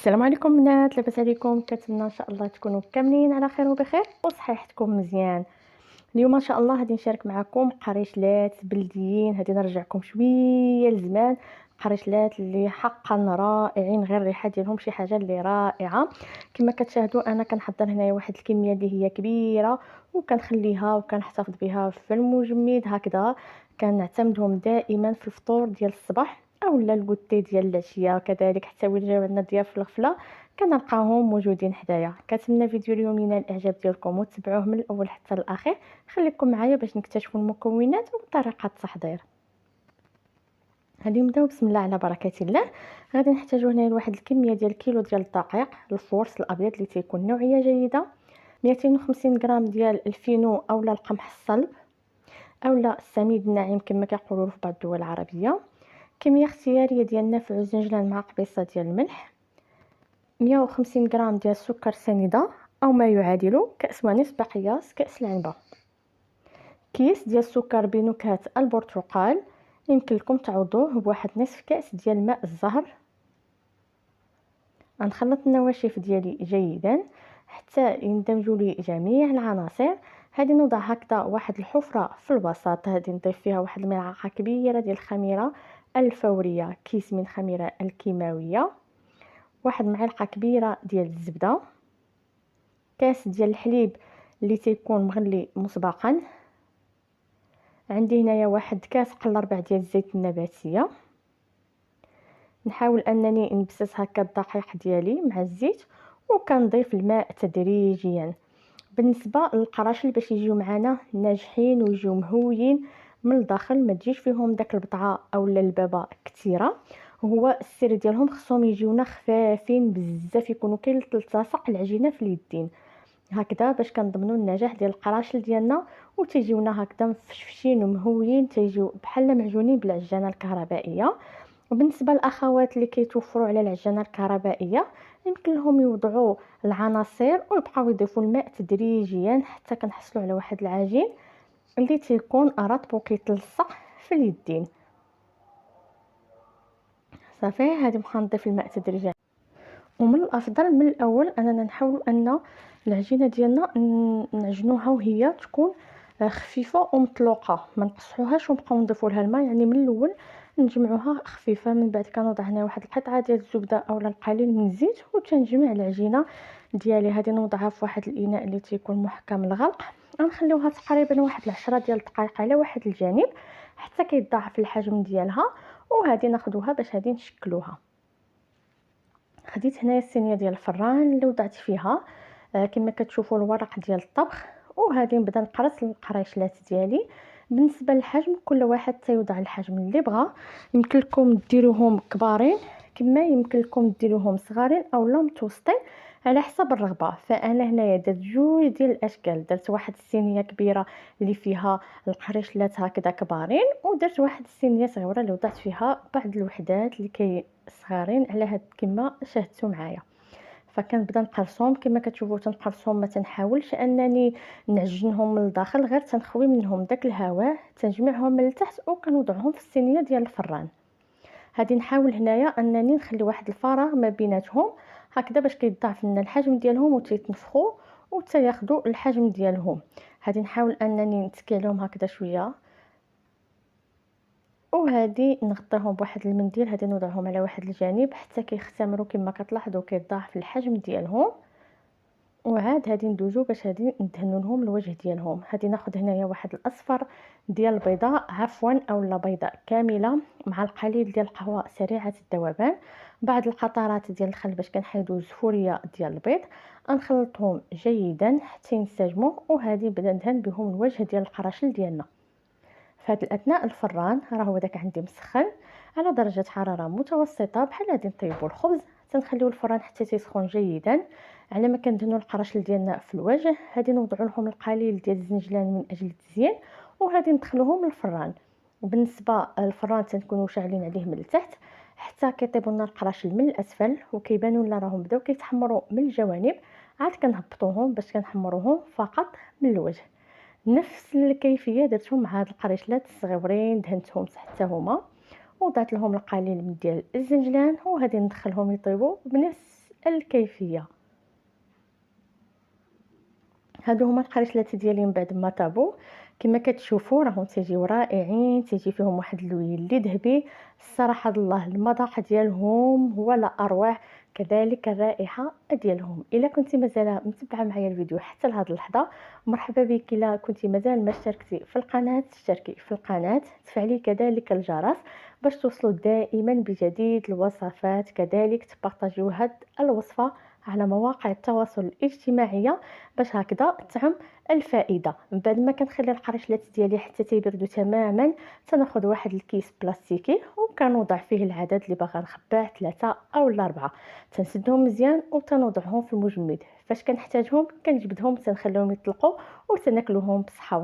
السلام عليكم بنات، لاباس عليكم؟ كنتمنى ان شاء الله تكونوا كاملين على خير وبخير وصحيحتكم مزيان. اليوم ان شاء الله غادي نشارك معكم قريشلات بلديين، غادي نرجعكم شويه لزمان. قريشلات اللي حقا رائعين، غير الريحه ديالهم شي حاجه اللي رائعه. كما كتشاهدوا انا كنحضر هنايا واحد الكميه اللي هي كبيره، وكنخليها وكنحتفظ بها في المجمد هكذا. كنعتمدهم دائما في الفطور ديال الصباح اولا الكوتي ديال العشيه، كذلك حتى وين جاو عندنا ضياف في الغفله كنلقاهم موجودين حدايا. كنتمنى فيديو اليوم ينال الاعجاب ديالكم وتتبعوه من الاول حتى الاخير. خليكم معايا باش نكتشفوا المكونات وطريقه التحضير. غادي نبداو بسم الله على بركه الله. غادي نحتاجو هنا لواحد الكميه ديال كيلو ديال الدقيق الفورس الابيض اللي تيكون نوعيه جيده، 250 غرام ديال الفينو اولا القمح الصلب اولا السميد الناعم كما كيقولوا في بعض الدول العربيه، كميه اختياريه ديال نافع وزنجلان مع قبيصه ديال الملح، 150 غرام ديال السكر سنيده او ما يعادل كاس ونصف بقياس كاس العنبه، كيس ديال السكر بنكهه البرتقال يمكن لكم تعوضوه بواحد نصف كاس ديال ماء الزهر. غنخلط النواشف ديالي جيدا حتى يندمجوا لي جميع العناصر. هذه نوضع هكذا واحد الحفره في الوسط، هذه نضيف فيها واحد الملعقه كبيره ديال الخميره الفوريه، كيس من خميره الكيماويه، واحد معلقه كبيره ديال الزبده، كاس ديال الحليب اللي تيكون مغلي مسبقا، عندي هنايا واحد كاس قل ربع ديال الزيت النباتيه. نحاول انني نبسس هكا الدقيق ديالي مع الزيت وكنضيف الماء تدريجيا. بالنسبه للقراشل باش يجيو معنا ناجحين ويجيو مهويين من الداخل، ما تجيش فيهم داك البطعه اولا البابه كثيره، هو السر ديالهم خصهم يجيونا خفافين بزاف، يكونوا كيلتصق العجينه في اليدين هكذا باش كنضمنوا النجاح ديال القراشل ديالنا، وتيجيونا هكذا مفشفشين ومهويين، تيجيو بحال معجونين بالعجانه الكهربائيه. وبالنسبه للاخوات اللي كيتوفروا على العجانه الكهربائيه يمكن لهم يوضعوا العناصر ويبقاو يضيفوا الماء تدريجيا حتى كنحصلوا على واحد العجين اللي تيكون رطب وكيتلصق في اليدين. صافي هذه بقى نضيف الماء تدريجيا. ومن الافضل من الاول اننا نحاول ان العجينه ديالنا نعجنوها وهي تكون خفيفه ومطلوقه، ما نقصحوهاش ونبقاو نضيفوا لها الماء، يعني من الاول نجمعوها خفيفه. من بعد كنوضع هنا واحد القطعه ديال الزبده اولا القليل من الزيت وتنجمع العجينه ديالي. هذه نوضعها في واحد الاناء اللي تيكون محكم الغلق، غنخليوها تقريبا واحد 10 ديال الدقائق على واحد الجانب حتى كيتضاعف الحجم ديالها. وهذه ناخذوها باش هذه نشكلوها. خديت هنايا الصينيه ديال الفران اللي وضعت فيها كما كتشوفوا الورق ديال الطبخ، وهذه نبدا نقرص القريشلات ديالي. بالنسبه للحجم كل واحد تيوضع الحجم اللي بغا، يمكن لكم ديروهم كبارين كما يمكن لكم ديروهم صغارين اولا متوسطين على حسب الرغبه. فانا هنايا درت جوج ديال الاشكال، درت واحد الصينيه كبيره اللي فيها القريشلات هكذا كبارين، ودرت واحد الصينيه صغيره اللي وضعت فيها بعض الوحدات اللي صغارين على هاد كما شاهدتوا معايا. فكنبدا نقرصهم كما كتشوفوا، تنقرصهم ما تنحاولش انني نعجنهم من الداخل، غير تنخوي منهم داك الهواء، تنجمعهم من التحت وكنوضعهم في الصينيه ديال الفران. هادي نحاول هنايا انني نخلي واحد الفراغ ما بيناتهم هكذا باش كيتضاعف لنا الحجم ديالهم وتيتنفخوا وتياخذوا الحجم ديالهم. هادي نحاول انني نتكي عليهم هكذا شويه، وهذه نغطيهم بواحد المنديل، هذه نوضعهم على واحد الجانب حتى كيختمروا كما كتلاحظوا كيتضاعف الحجم ديالهم. وعاد هذه ندوزو باش هذه ندهنوا لهم الوجه ديالهم. هذه ناخذ هنايا واحد الاصفر ديال البيضاء عفوا اولا بيضاء كامله مع القليل ديال القهوه سريعه الذوبان، بعض القطرات ديال الخل باش كنحيدوا الزفوريه ديال البيض، نخلطهم جيدا حتى ينسجموا. وهذه بدا ندهن بهم الوجه ديال القراشل ديالنا. في هذه الاثناء الفران راه هو داك عندي مسخن على درجه حراره متوسطه، بحال غادي نطيبوا الخبز تنخليو الفران حتى تيسخن جيدا على ما كندهنوا القراشل ديالنا في الوجه. هذه نوضعوا لهم القليل ديال الزنجلان من اجل التزيين، وهذه ندخلوهم للفران. وبالنسبه للفران تنكونوا شاعلين عليه من التحت حتى كيطيبوا لنا القراشل من الاسفل وكيبانوا لنا راهم بداو كيتحمروا من الجوانب، عاد كنهبطوهم باش كنحمروهم فقط من الوجه. نفس الكيفيه درتهم مع هاد القريشلات الصغيورين، دهنتهم حتى هما وضعت لهم القليل من ديال الزنجلان، وهذه ندخلهم يطيبوا بنفس الكيفيه. هادو هما القريشلات ديالي من بعد ما طابو. كما كتشوفوا راهم تيجيو رائعين، تيجي فيهم واحد اللوين اللي ذهبي. الصراحه الله المذاق ديالهم هو لا اروع، كذلك الرائحه ديالهم. الا كنتي مازال متبعه معايا الفيديو حتى لهاد اللحظه، مرحبا بك. الا كنتي مازال ما اشتركتي في القناه، اشتركي في القناه، تفعلي كذلك الجرس باش توصلوا دائما بجديد الوصفات، كذلك تبارطاجيو هاد الوصفه على مواقع التواصل الاجتماعيه باش هكذا تعم الفائده. من بعد ما كنخلي القريشلات ديالي حتى تيبردوا تماما، تناخذ واحد الكيس بلاستيكي وكنوضع فيه العدد اللي باغا نخباه 3 او 4، تنسدهم مزيان وتنوضعهم في المجمد. فاش كنحتاجهم كنجبدهم، تنخليهم يطلقوا وتناكلوهم بصحه